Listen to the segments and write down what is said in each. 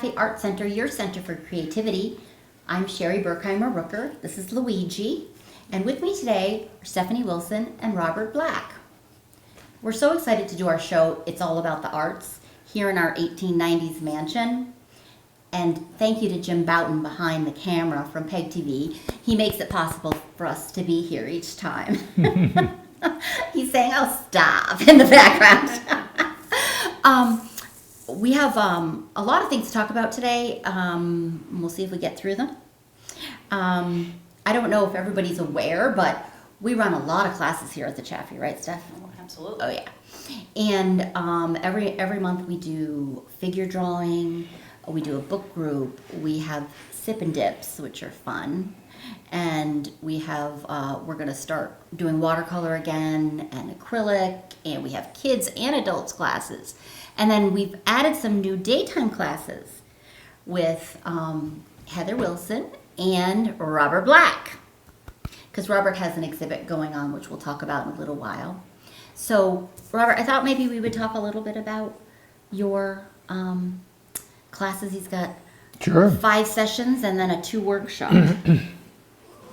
Chaffee Art Center, your center for creativity. I'm Sherri Burkheimer-Rooker. This is Luigi. And with me today are Stephanie Wilson and Robert Black. We're so excited to do our show, It's All About the Arts, here in our 1890s mansion. And thank you to Jim Boughton behind the camera from PEG TV. He makes it possible for us to be here each time. He's saying, oh, stop, in the background. We have a lot of things to talk about today. We'll see if we get through them. I don't know if everybody's aware, but we run a lot of classes here at the Chaffee, right, Steph? Oh, absolutely. Oh, yeah. And every month we do figure drawing, we do a book group, we have sip and dips, which are fun, and we have, we're going to start doing watercolor again, and acrylic, and we have kids and adults classes. And then we've added some new daytime classes with Heather Wilson and Robert Black, because Robert has an exhibit going on, which we'll talk about in a little while. So, Robert, I thought maybe we would talk a little bit about your classes. He's got 5 sessions and then a 2 workshop.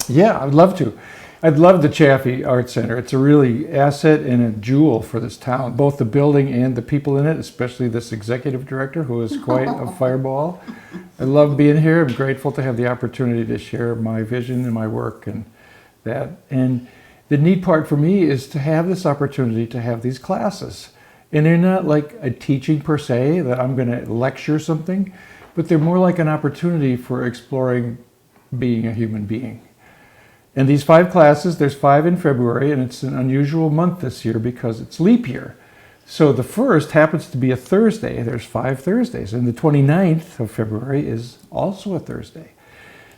Yeah, I'd love to. I'd love the Chaffee Art Center. It's a really asset and a jewel for this town, both the building and the people in it, especially this executive director who is quite a fireball. I love being here. I'm grateful to have the opportunity to share my vision and my work and that. And the neat part for me is to have this opportunity to have these classes. And they're not like a teaching per se, that I'm going to lecture something, but they're more like an opportunity for exploring being a human being. And these 5 classes, there's 5 in February, and it's an unusual month this year because it's leap year. So the first happens to be a Thursday. There's 5 Thursdays, and the 29th of February is also a Thursday.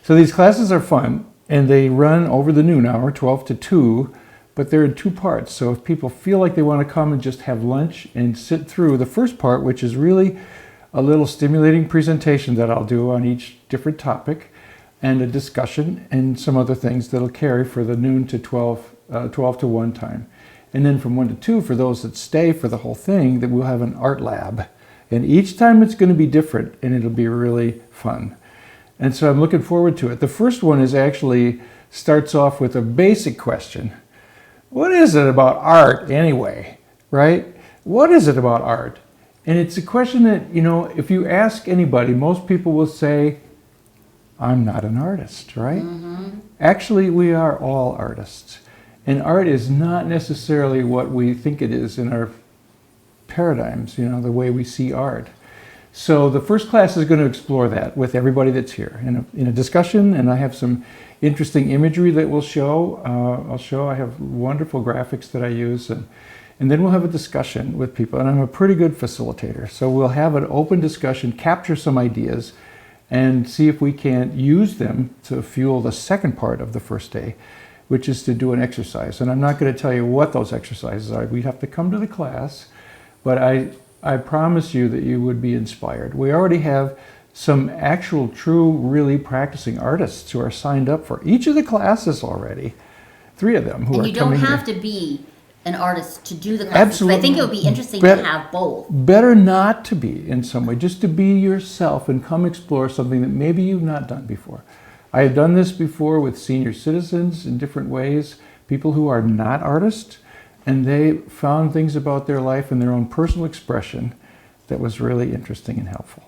So these classes are fun, and they run over the noon hour, 12 to 2, but they're in 2 parts. So if people feel like they want to come and just have lunch and sit through the first part, which is really a little stimulating presentation that I'll do on each different topic, and a discussion and some other things that'll carry for the noon to 12 to 1 time. And then from 1 to 2, for those that stay for the whole thing, that we'll have an art lab. And each time it's going to be different, and it'll be really fun. And so I'm looking forward to it. The first one starts off with a basic question. What is it about art anyway, right? What is it about art? And it's a question that, if you ask anybody, most people will say, I'm not an artist, right? Mm-hmm. Actually, we are all artists. And art is not necessarily what we think it is in our paradigms, the way we see art. So the first class is going to explore that with everybody that's here in a discussion, and I have some interesting imagery that we'll show. I have wonderful graphics that I use, and then we'll have a discussion with people, and I'm a pretty good facilitator. So we'll have an open discussion, capture some ideas, and see if we can't use them to fuel the second part of the first day, which is to do an exercise. And I'm not going to tell you what those exercises are. We have to come to the class, but I promise you that you would be inspired. We already have some actual, true, really practicing artists who are signed up for each of the classes already. 3 of them who are coming. And you don't have to be an artist to do the classes. Absolutely. I think it would be interesting to have both. Better not to be in some way, just to be yourself and come explore something that maybe you've not done before. I have done this before with senior citizens in different ways, people who are not artists, and they found things about their life and their own personal expression that was really interesting and helpful.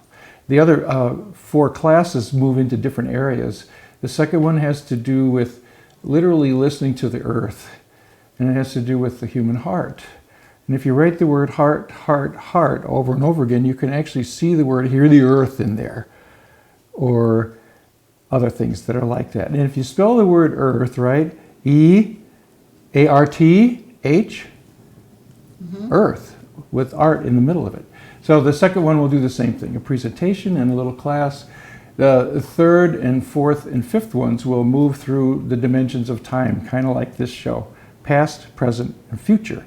The other 4 classes move into different areas. The second one has to do with literally listening to the earth. And it has to do with the human heart. And if you write the word heart, heart, heart over and over again, you can actually see the word, hear the earth in there, or other things that are like that. And if you spell the word earth, right, E-A-R-T-H, earth, with art in the middle of it. So the second one will do the same thing, a presentation and a little class. The third and fourth and fifth ones will move through the dimensions of time, kind of like this show. Past, present, and future.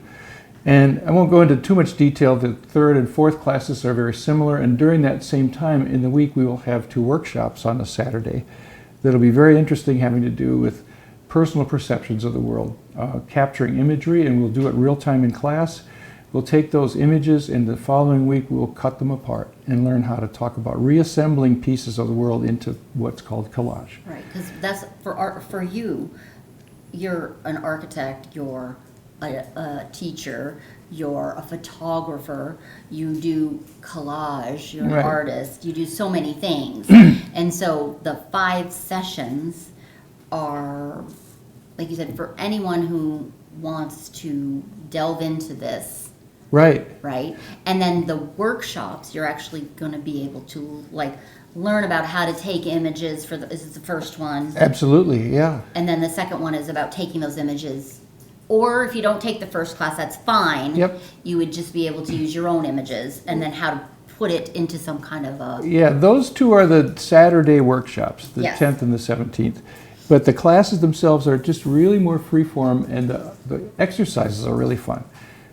And I won't go into too much detail. The 3rd and 4th classes are very similar, and during that same time in the week we will have 2 workshops on a Saturday that'll be very interesting, having to do with personal perceptions of the world, capturing imagery, and we'll do it real time in class. We'll take those images, and the following week we'll cut them apart and learn how to talk about reassembling pieces of the world into what's called collage. Right, because that's for art, for you, you're an architect, you're a teacher, you're a photographer, you do collage, you're an Right. artist, you do so many things. And so the 5 sessions are, like you said, for anyone who wants to delve into this, Right. right? And then the workshops, you're actually going to be able to like learn about how to take images for this is the first one. Absolutely, yeah. And then the second one is about taking those images. Or if you don't take the first class, that's fine. Yep. You would just be able to use your own images and then how to put it into some kind of a, Yeah, those two are the Saturday workshops, the Yes. 10th and the 17th. But the classes themselves are just really more freeform, and the exercises are really fun.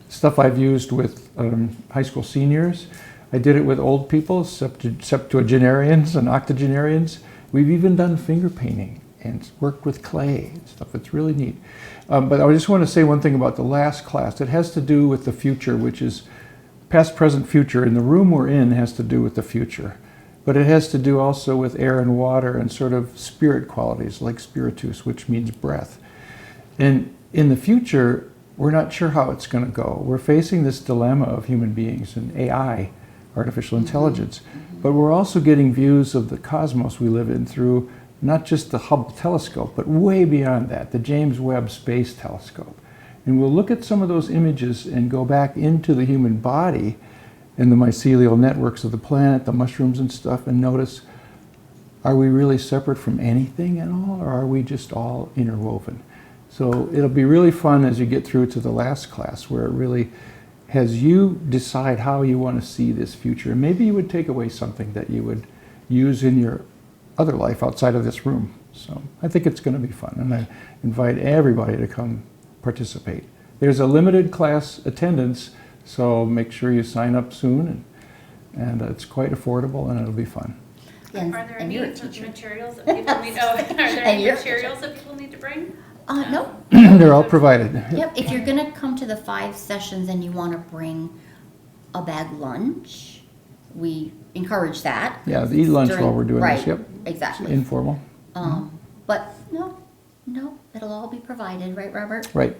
Stuff I've used with high school seniors. I did it with old people, septuagenarians and octogenarians. We've even done finger painting and worked with clay and stuff. It's really neat. But I just want to say one thing about the last class. It has to do with the future, which is past, present, future. And the room we're in has to do with the future. But it has to do also with air and water and sort of spirit qualities, like spiritus, which means breath. And in the future, we're not sure how it's going to go. We're facing this dilemma of human beings and AI, artificial intelligence. But we're also getting views of the cosmos we live in through not just the Hubble telescope, but way beyond that, the James Webb Space Telescope. And we'll look at some of those images and go back into the human body and the mycelial networks of the planet, the mushrooms and stuff, and notice, are we really separate from anything at all, or are we just all interwoven? So it'll be really fun as you get through to the last class, where it really has you decide how you want to see this future. And maybe you would take away something that you would use in your other life outside of this room. So I think it's going to be fun, and I invite everybody to come participate. There's a limited class attendance, so make sure you sign up soon, and it's quite affordable, and it'll be fun. yeah, Are there and any you're a teacher. materials that people need? Oh, are there any you're a materials that people need to bring? No. They're all provided. Yep, if you're gonna come to the 5 sessions and you wanna bring a bag lunch, we encourage that. Yeah, eat lunch During- while we're doing right, this, yep. Exactly. Informal. But no, it'll all be provided, right, Robert? Right.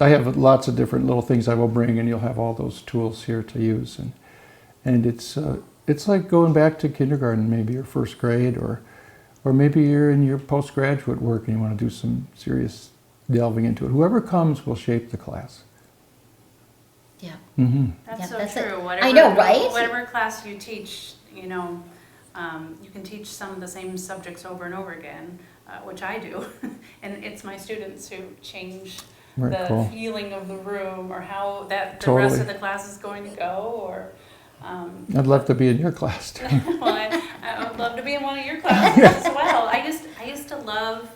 I have lots of different little things I will bring, and you'll have all those tools here to use. And it's like going back to kindergarten, maybe, or first grade, or maybe you're in your postgraduate work and you want to do some serious delving into it. Whoever comes will shape the class. Yeah. Mm-hmm. That's Yeah, so that's it. true. I know, right? Whatever class you teach, you can teach some of the same subjects over and over again, which I do, and it's my students who change Very the cool. feeling of the room or how that the Totally. rest of the class is going to go. Or I'd love to be in your class too. well, I would love to be in one of your classes as well. I used to love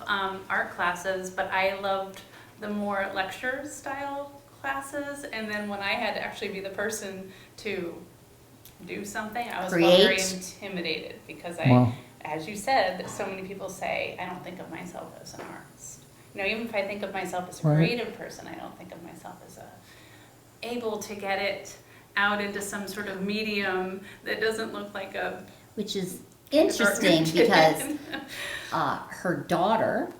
art classes, but I loved the more lecture style classes. And then when I had to actually be the person to do something, I was felt very Create. intimidated because Wow. as you said, so many people say, I don't think of myself as an artist. Even if I think of myself as a Right. creative person, I don't think of myself as able to get it out into some sort of medium that doesn't look like a Which is interesting because her daughter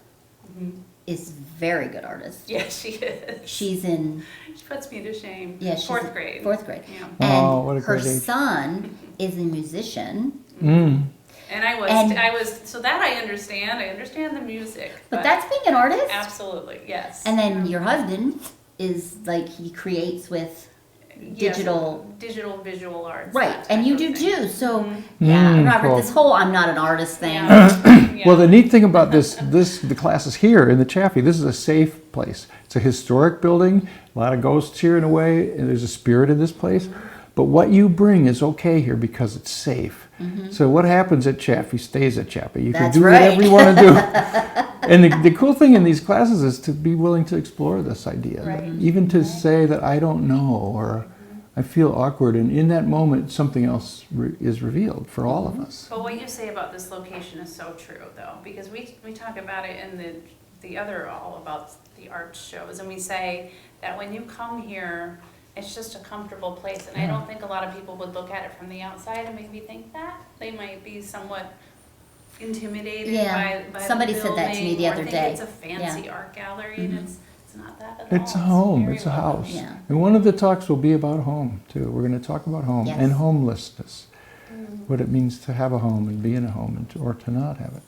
is a very good artist. yeah, she is. She's in She puts me to shame. Yeah, she's Fourth grade. fourth grade. Yeah. Oh, what a And her great age. son is a musician, Mm. And I was so that I understand. I understand the music. but that's being an artist. absolutely yes. And then your husband is like he creates with Yes, digital, digital visual arts. right? that And type you of do thing. too. So Mhm. yeah, Mm, Robert, cool. this whole "I'm not an artist" thing. Yeah. Well, the neat thing about the classes here in the Chaffee, this is a safe place. It's a historic building, a lot of ghosts here in a way, and there's a spirit in this place. But what you bring is okay here because it's safe. So what happens at Chaffee stays at Chaffee. You can That's do right. whatever you want to do. And the cool thing in these classes is to be willing to explore this idea. Right. Even to say that I don't know, or I feel awkward. And in that moment, something else is revealed for all of us. But what you say about this location is so true, though, because we talk about it in the other all about the art shows, and we say that when you come here, it's just a comfortable place, and I don't think a lot of people would look at it from the outside and maybe think that. They might be somewhat intimidated Yeah. by Somebody the said that to me building, the or other think day. it's a fancy art gallery, and it's not that at all. It's a home, very it's a welcoming. house. Yeah. And one of the talks will be about home, too. We're going to talk about home Yes. and homelessness, what it means to have a home and be in a home or to not have it.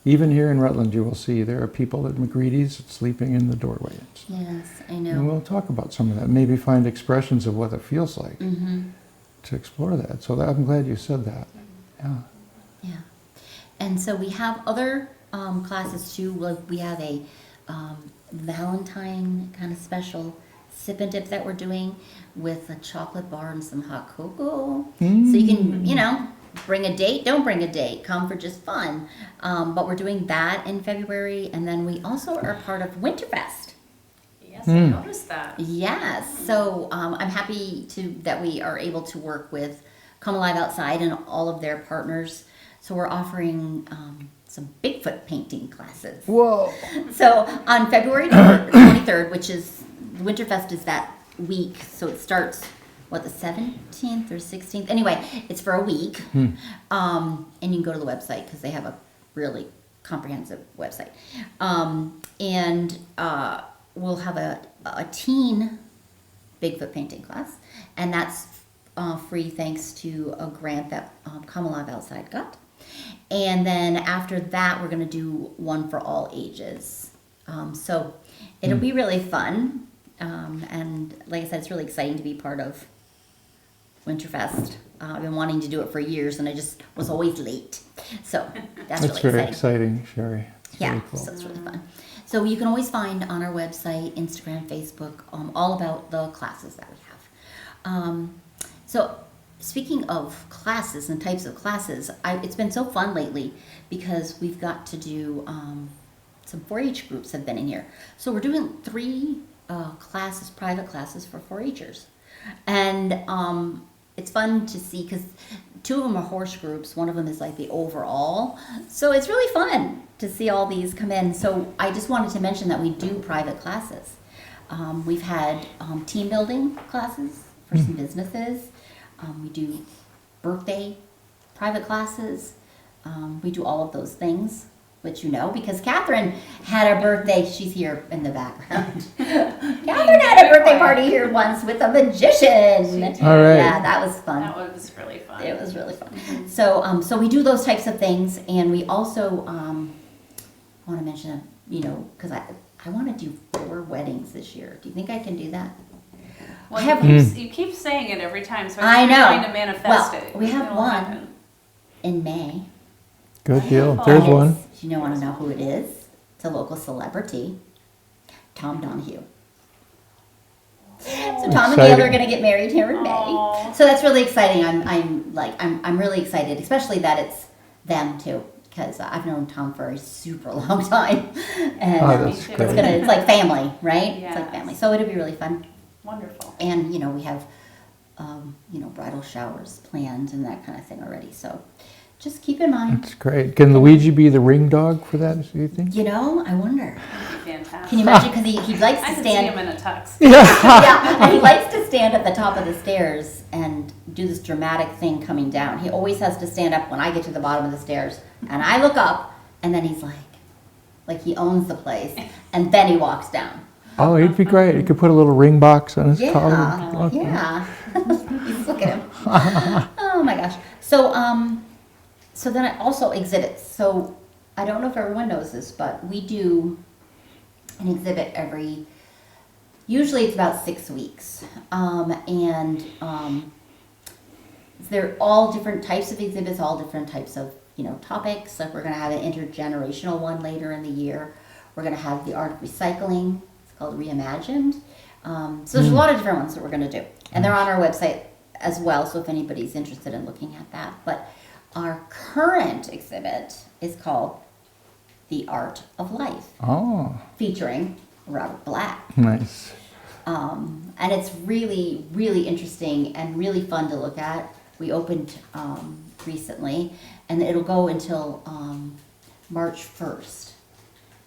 Even here in Rutland, you will see there are people at McGreedy's sleeping in the doorways. Yes, I And know. we'll talk about some of that, maybe find expressions of what it feels like Mm-hmm. to explore that. So I'm glad you said that. Yeah. Yeah. And so we have other classes too. We have a Valentine kind of special sip and dip that we're doing with a chocolate bar and some hot cocoa. So you can, bring a date, don't bring a date, come for just fun. But we're doing that in February. And then we also are part of Winterfest. Yes, I noticed that. Yes. So I'm happy that we are able to work with Come Alive Outside and all of their partners. So we're offering some Bigfoot painting classes. Whoa. So on February 23rd, which is Winterfest is that week, so it starts the 17th or 16th. Anyway, it's for a week, and you can go to the website because they have a really comprehensive website. And we'll have a teen Bigfoot painting class, and that's free thanks to a grant that Come Alive Outside got. And then after that, we're going to do one for all ages. So it'll be really fun. And like I said, it's really exciting to be part of Winterfest. I've been wanting to do it for years, and I just was always late. So that's That's really very exciting. exciting, Sherri. It's Yeah, very cool. so it's really fun. So you can always find on our website, Instagram, Facebook, all about the classes that we have. So speaking of classes and types of classes, it's been so fun lately because we've got to do some 4-H groups have been in here. So we're doing 3 classes, private classes for 4-Hers. And it's fun to see because 2 of them are horse groups. One of them is like the overall. So it's really fun to see all these come in. So I just wanted to mention that we do private classes. We've had team building classes for some businesses. We do birthday private classes. We do all of those things, which because Catherine had a birthday. She's here in the background. Catherine had a birthday party here once with a magician. All right. Yeah, that was fun. That was really fun. It was really fun. So we do those types of things, and we also want to mention, because I want to do 4 weddings this year. Do you think I can do that? Well, I have- you keep saying it every time, so I I'm know. trying to manifest Well, it. we have It'll one. happen. In May. Good deal. Wonderful. There's And one. Do you want to know who it is? It's a local celebrity, Tom Donahue. So Tom and Gail Exciting. are going to get married here in May. Aw. So that's really exciting. I'm really excited, especially that it's them too, because I've known Tom for a super long time, and Oh, that's too. great. it's like family, right? It's Yes. like family. So it'll be really fun. Wonderful. And we have bridal showers planned and that kind of thing already. So just keep in mind. That's great. Can Luigi be the ring dog for that, do you think? I wonder. That'd be fantastic. Can you imagine? Because he likes I to can see stand. him in a tux. Yeah, and he likes to stand at the top of the stairs and do this dramatic thing coming down. He always has to stand up when I get to the bottom of the stairs, and I look up, and then he's like he owns the place, and then he walks down. Oh, he'd be great. You could put a little ring box on his Yeah, collar. Okay. yeah. Look at him. Oh my gosh. So then I also exhibits. So I don't know if everyone knows this, but we do an exhibit usually it's about 6 weeks. They're all different types of exhibits, all different types of, topics. Like we're going to have an intergenerational one later in the year. We're going to have the art of recycling. It's called Reimagined. So there's a lot of different ones that we're going to do. And they're on our website as well, so if anybody's interested in looking at that. But our current exhibit is called The Art of Life, Oh, featuring Robert Black. nice. And it's really, really interesting and really fun to look at. We opened recently, and it'll go until March 1st.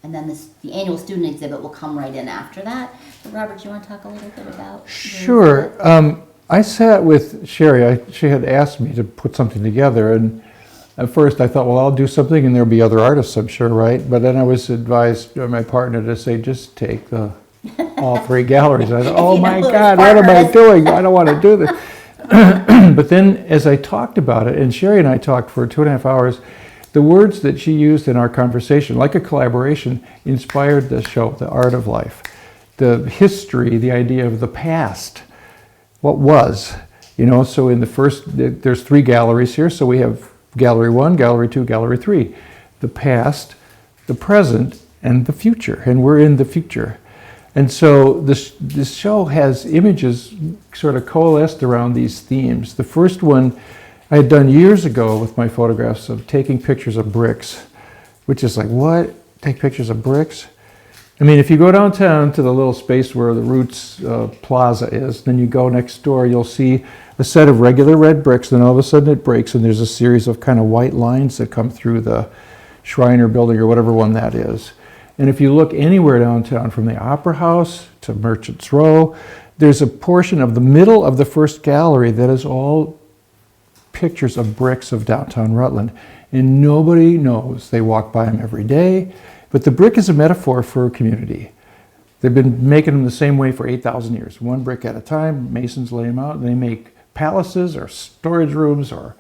and then the annual student exhibit will come right in after that. So Robert, do you want to talk a little bit about? your Sure. exhibit? I sat with Sherri. She had asked me to put something together, and at first I thought, well, I'll do something, and there'll be other artists, I'm sure, right? But then I was advised by my partner to say, just take all three galleries. I thought, oh my God, what am I doing? I don't want to do this. But then as I talked about it, and Sherri and I talked for 2.5 hours, the words that she used in our conversation, like a collaboration, inspired the show, The Art of Life. The history, the idea of the past, what was, so in the first, there's 3 galleries here, so we have Gallery 1, Gallery 2, Gallery 3. The past, the present, and the future, and we're in the future. And so this show has images sort of coalesced around these themes. The first one I had done years ago with my photographs of taking pictures of bricks, which is like, what? Take pictures of bricks? I mean, if you go downtown to the little space where the Roots Plaza is, then you go next door, you'll see a set of regular red bricks, then all of a sudden it breaks, and there's a series of kind of white lines that come through the Shriner building or whatever one that is. And if you look anywhere downtown, from the Opera House to Merchants Row, there's a portion of the middle of the first gallery that is all pictures of bricks of downtown Rutland. And nobody knows. They walk by them every day. But the brick is a metaphor for a community. They've been making them the same way for 8,000 years. One brick at a time, masons lay them out, and they make palaces or storage rooms or,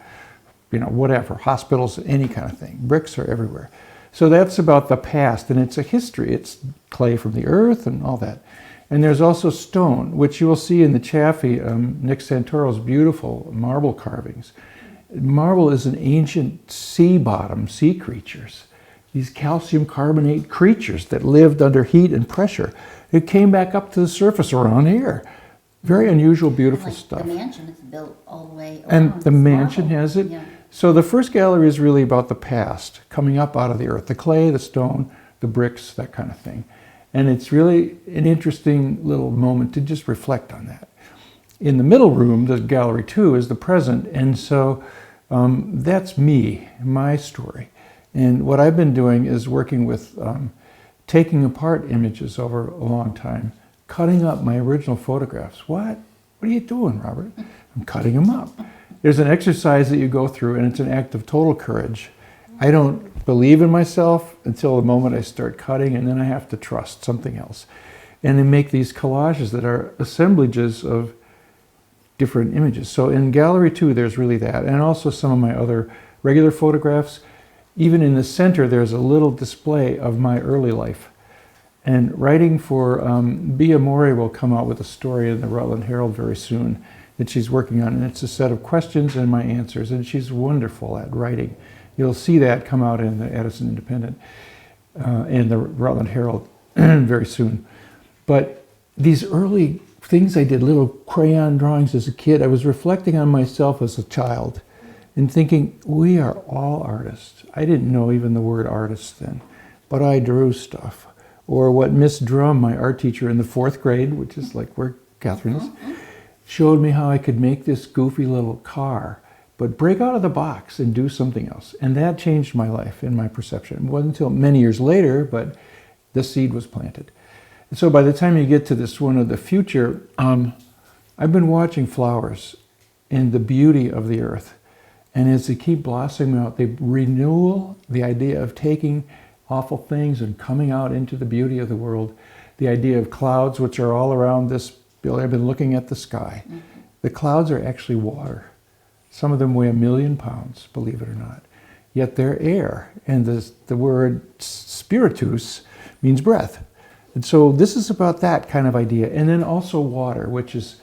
whatever, hospitals, any kind of thing. Bricks are everywhere. So that's about the past, and it's a history. It's clay from the earth and all that. And there's also stone, which you will see in the Chaffee, Nick Santoro's beautiful marble carvings. Marble is an ancient sea creatures. These calcium carbonate creatures that lived under heat and pressure. It came back up to the surface around here. Very unusual, beautiful stuff. The mansion is built all the way around. And the mansion has it. Yeah. So the first gallery is really about the past, coming up out of the earth, the clay, the stone, the bricks, that kind of thing. And it's really an interesting little moment to just reflect on that. In the middle room, the gallery 2, is the present. And so that's me, my story. And what I've been doing is working with taking apart images over a long time, cutting up my original photographs. What are you doing, Robert? I'm cutting them up. There's an exercise that you go through, and it's an act of total courage. I don't believe in myself until the moment I start cutting, and then I have to trust something else. And then make these collages that are assemblages of different images. So in Gallery 2, there's really that, and also some of my other regular photographs. Even in the center, there's a little display of my early life. And writing for Bea Morey will come out with a story in the Rutland Herald very soon that she's working on. And it's a set of questions and my answers. And she's wonderful at writing. You'll see that come out in the Edison Independent and the Rutland Herald very soon. But these early things I did, little crayon drawings as a kid, I was reflecting on myself as a child and thinking, we are all artists. I didn't know even the word artist then, but I drew stuff. Or what Miss Drum, my art teacher in the 4th grade, which is like where Catherine is, showed me how I could make this goofy little car, but break out of the box and do something else. And that changed my life and my perception. It wasn't until many years later, but the seed was planted. And so by the time you get to this one of the future, I've been watching flowers and the beauty of the earth. And as they keep blossoming out, they renew the idea of taking awful things and coming out into the beauty of the world. The idea of clouds, which are all around this building. I've been looking at the sky. Mm-hmm. The clouds are actually water. Some of them weigh 1 million pounds, believe it or not. Yet they're air. And the word spiritus means breath. And so this is about that kind of idea. And then also water, which is,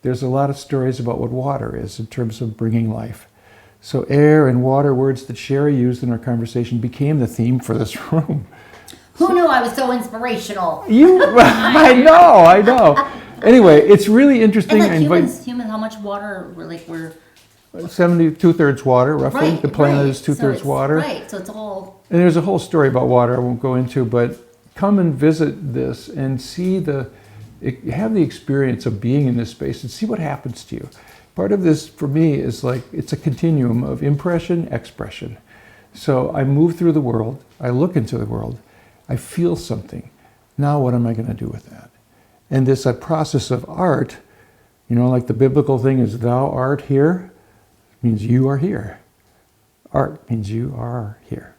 there's a lot of stories about what water is in terms of bringing life. So air and water, words that Sherri used in our conversation, became the theme for this room. Who knew I was so inspirational? I know. Anyway, it's really interesting. And like humans, how much water? We're 2/3 water, roughly. Right, the planet right. is 2/3 water. Right, so it's all. And there's a whole story about water I won't go into, but come and visit this and see have the experience of being in this space and see what happens to you. Part of this, for me, is like, it's a continuum of impression, expression. So I move through the world, I look into the world, I feel something. Now what am I going to do with that? And this process of art, you know, like the biblical thing is thou art here, means you are here. Art means you are here.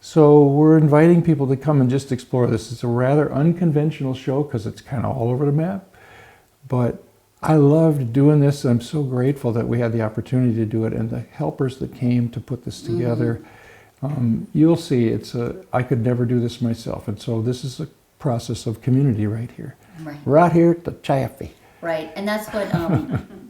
So we're inviting people to come and just explore this. It's a rather unconventional show because it's kind of all over the map. But I loved doing this. I'm so grateful that we had the opportunity to do it, and the helpers that came to put this together. You'll see, I could never do this myself. And so this is a process of community right here. Right here at the Chaffee. Right, and that's what,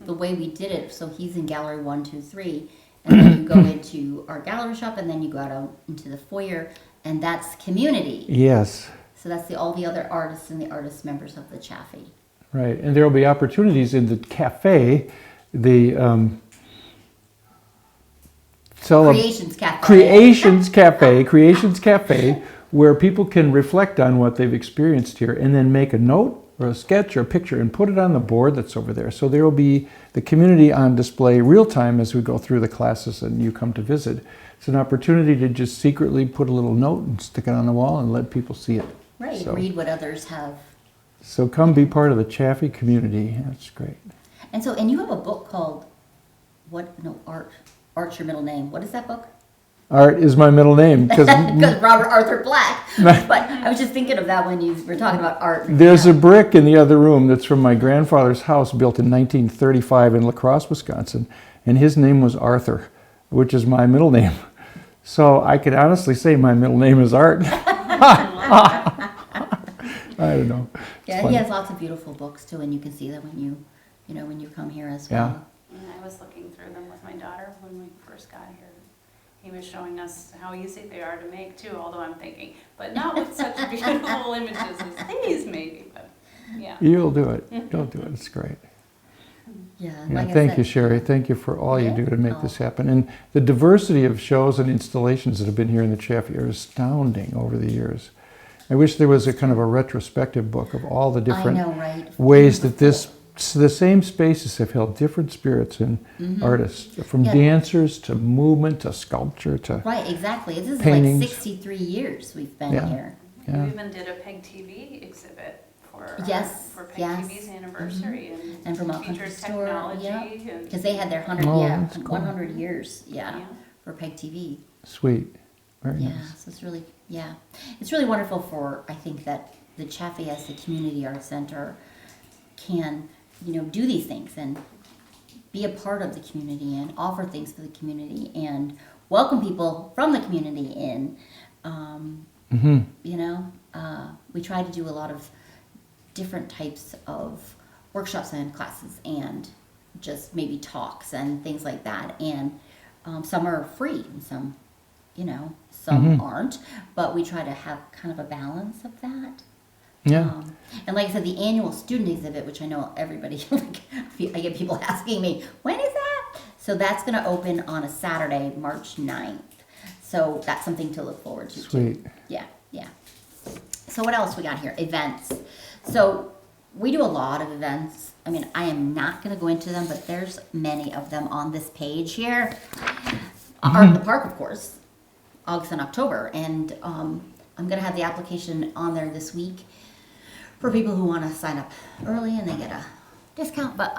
the way we did it, so he's in gallery 1, 2, 3, and then you go into our gallery shop, and then you go out into the foyer, and that's community. Yes. So that's all the other artists and the artist members of the Chaffee. Right, and there will be opportunities in the cafe, the Creations Cafe, where people can reflect on what they've experienced here and then make a note or a sketch or a picture and put it on the board that's over there. So there will be the community on display real time as we go through the classes and you come to visit. It's an opportunity to just secretly put a little note and stick it on the wall and let people see it. Right, So, read what others have. so come be part of the Chaffee community. That's great. And you have a book called, Art's your middle name. What is that book? Art is my middle name Because Robert Arthur Black. But I was just thinking of that when you were talking about art. there's a brick in the other room that's from my grandfather's house built in 1935 in La Crosse, Wisconsin, and his name was Arthur, which is my middle name. So I could honestly say my middle name is Art. I don't know. Yeah, he has lots of beautiful books too, and you can see them when you come here as well. And I was looking through them with my daughter when we first got here. He was showing us how easy they are to make too, although I'm thinking, but not with such beautiful images as these maybe, but yeah. You'll do it. You'll do it. It's great. Yeah, Yeah, like I thank said, you, Sherri. Thank you for all you Yeah. do to make this happen. And the diversity of shows and installations that have been here in the Chaffee are astounding over the years. I wish there was a kind of a retrospective book of all the I different know, right? ways that the same spaces have held different spirits in artists, from Yeah. dancers to movement to sculpture to Right, exactly. This is Paintings. like 63 years we've been Yeah. here. Yeah. You even did a PEG TV exhibit for Yes, for PEG yes. TV's anniversary And from a features country store, technology yeah. and Because they had their 100, Oh, that's cool. 100 years, yeah. for PEG TV. sweet. Very Yeah, nice. so it's really wonderful for, I think, that the Chaffee as the community art center can, do these things and be a part of the community and offer things for the community and welcome people from the community in. We try to do a lot of different types of workshops and classes and just maybe talks and things like that. And some are free and some, some aren't. But we try to have kind of a balance of that. Yeah. And like I said, the annual student exhibit, which I know everybody, I get people asking me, when is that? So that's going to open on a Saturday, March 9th. So that's something to look forward to. Sweet. Too. Yeah. So what else we got here? Events. So we do a lot of events. I mean, I am not going to go into them, but there's many of them on this page here. Art in the Park, of course, August and October. And I'm going to have the application on there this week for people who want to sign up early and they get a discount. But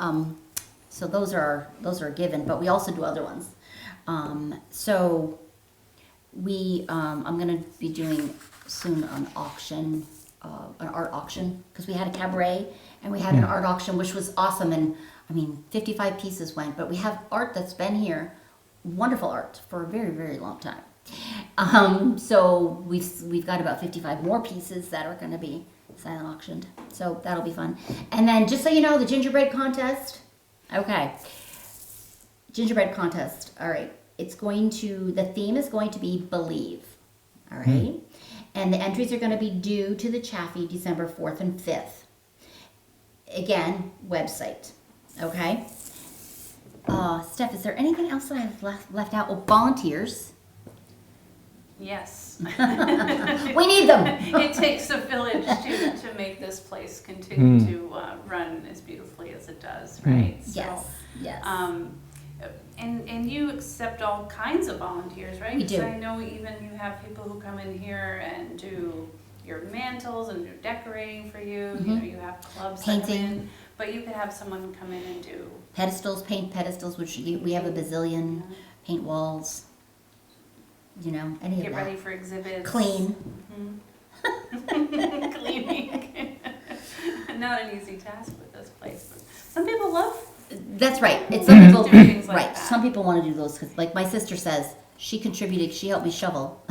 so those are given, but we also do other ones. So we I'm going to be doing soon an auction, an art auction, because we had a cabaret and we had an art auction, which was awesome. And 55 pieces went, but we have art that's been here, wonderful art, for a very, very long time. So we've got about 55 more pieces that are going to be silent auctioned. So that'll be fun. And then just so you know, the gingerbread contest. Okay. Gingerbread contest. All right. The theme is going to be Believe. All right. And the entries are going to be due to the Chaffee December 4th and 5th. Again, website. Okay. Steph, is there anything else that I've left out? Oh, volunteers. Yes. We need them. It takes a village to make this place continue to run as beautifully as it does, right? Yes. And you accept all kinds of volunteers, right? We do. 'Cause I know even you have people who come in here and do your mantles and do decorating for you. Mm-hmm. You know, you have clubs that come Painting. in, but you could have someone come in and do. Pedestals, paint pedestals, which we have a bazillion, paint walls, you know, any Get of ready that. for exhibits. Clean. Cleaning. Not an easy task with this place. But some people love That's right. It's some people, doing things like right, that. some people want to do those, 'cause like my sister says, she contributed, she helped me shovel.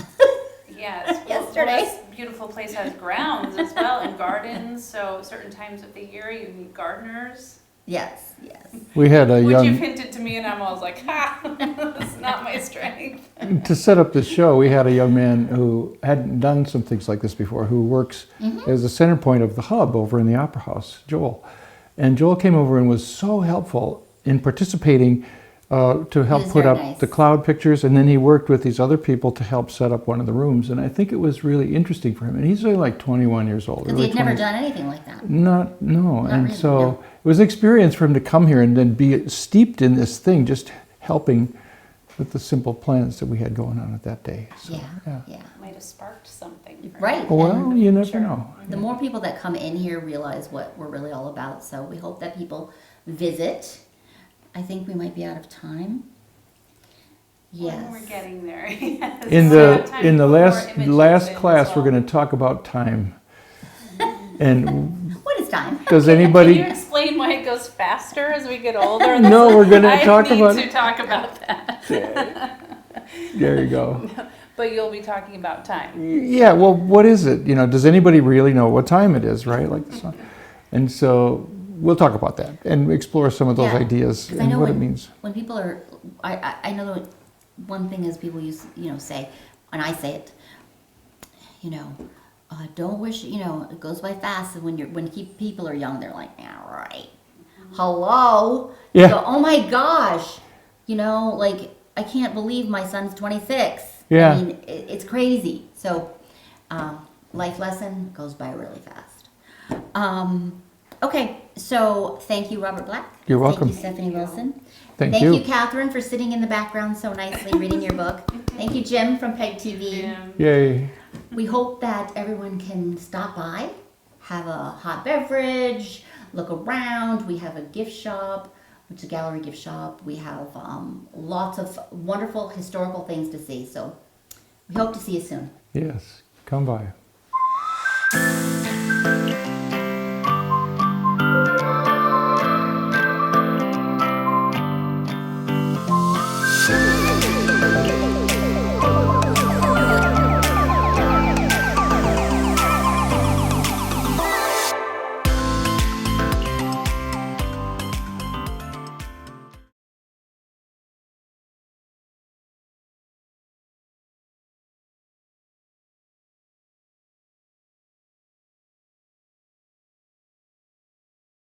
Yes. Yesterday. This beautiful place has grounds as well and gardens. So certain times of the year you need gardeners. Yes, yes. We had a Which you've young, hinted to me, and I'm always like, ha, it's not my strength. to set up this show, we had a young man who hadn't done some things like this before, who works as the center point of the hub over in the Opera House, Joel. And Joel came over and was so helpful in participating to help was put very up nice. the cloud pictures, and then he worked with these other people to help set up one of the rooms. And I think it was really interesting for him. And he's only like 21 years old. Because early he had never 20s. done anything like that. No. And really, so no. it was an experience for him to come here and then be steeped in this thing, just helping with the simple plans that we had going on at that day. So, Yeah. Might have sparked something. For Right. him. Well, And you never Sure. know. the more people that come in here realize what we're really all about. So we hope that people visit. I think we might be out of time. Yes. When we're getting there. Yes. In We have time the to put more last images in as class, we're well. going to talk about time. And What is time? does Can you anybody? explain why it goes faster as we get older? No, we're going to I talk about. need to talk about that. There you go. But you'll be talking about time. Yeah. Well, what is it? You know, does anybody really know what time it is? Right? Like the sun. And so we'll talk about that and explore some of those Yeah, ideas 'cause I and know what it when- means. When people are, I know that one thing is people say, and I say it, don't wish, it goes by fast. And when people are young, they're like, yeah, right. Hello? Yeah. So, oh my gosh. Like, I can't believe my son's 26. Yeah. I mean, it's crazy. So, life lesson goes by really fast. Okay, so thank you, Robert Black. You're welcome. Thank you, Stephanie Wilson. Thank you, you. Catherine, for sitting in the background so nicely reading your book. Thank you, Jim from Peg TV. Yay. We hope that everyone can stop by, have a hot beverage, look around. We have a gift shop, which is a gallery gift shop. We have lots of wonderful historical things to see. So we hope to see you soon. Yes. Come by.